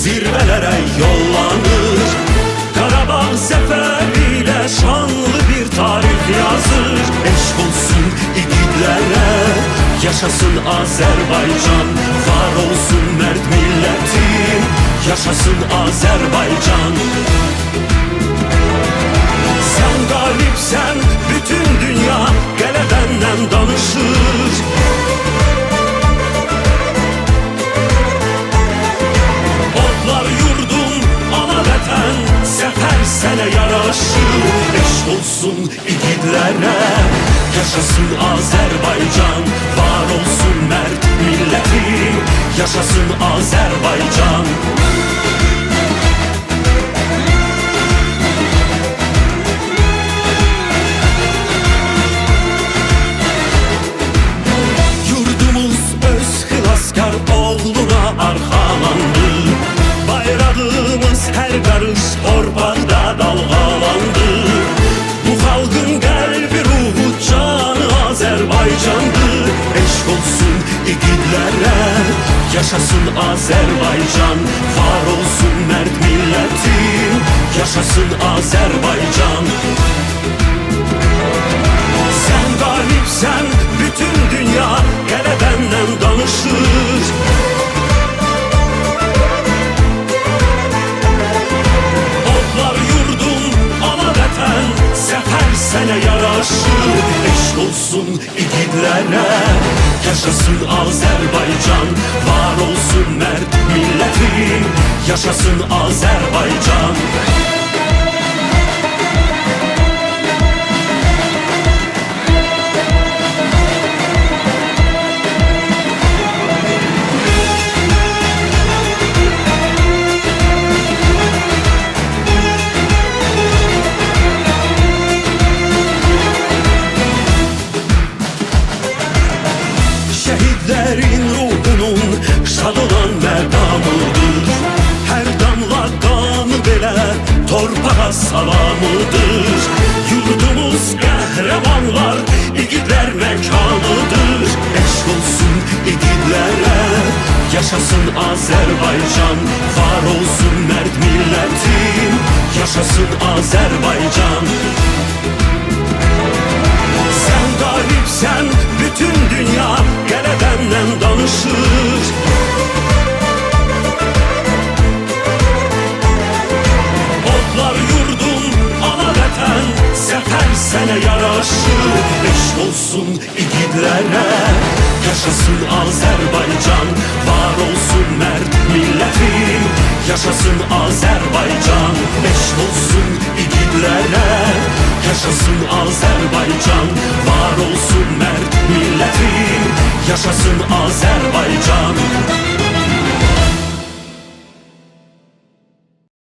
zirvelere yollanır. Karabağ zeferiyle şanlı bir tarih yazır. Eşk olsun igidlere, yaşasın Azerbaycan. Var olsun mert milletim, yaşasın Azerbaycan. Sen galipsen, bütün dünya qələbəndən danışır. Odlar yurdum, ana vətən, zəfər sənə yaraşır. Eşq olsun igidlərə, yaşasın Azərbaycan. Var olsun mərd millətim, yaşasın Azərbaycan. Yurdumuz öz xilaskar oğluna arxalandı. Bayrağımız hər qarış torpaqda dalğalandı. Bu xalqın qəlbi, ruhu, canı Azərbaycandır. Eşq olsun igidlərə, yaşasın Azərbaycan. Var olsun mərd millətim, yaşasın Azərbaycan. Sen galipsen, bütün dünya qələbəndən danışır. Odlar yurdum, ana vətən, zəfər sənə yaraşır. Eşq olsun igidlərə, yaşasın Azərbaycan. Var olsun mərd millətim, yaşasın Azərbaycan. Şehitlerin ruhunun şad olan məqamıdır. Hər damla qanı belə torpağa salamıdır. Yurdumuz qəhrəmanlar, igidlər məkanıdır. Eşq olsun igidlərə, yaşasın Azərbaycan. Var olsun mərd millətim, yaşasın Azərbaycan. Sen galipsen, bütün dünya qələbəndən danışır. Odlar yurdum, ana vətən, zəfər sənə yaraşır. Eşq olsun igidlərə, yaşasın Azərbaycan. Var olsun mərd millətim, yaşasın Azərbaycan. Eşq olsun igidlərə, yaşasın Azərbaycan. Var olsun mərd millətim, yaşasın Azərbaycan.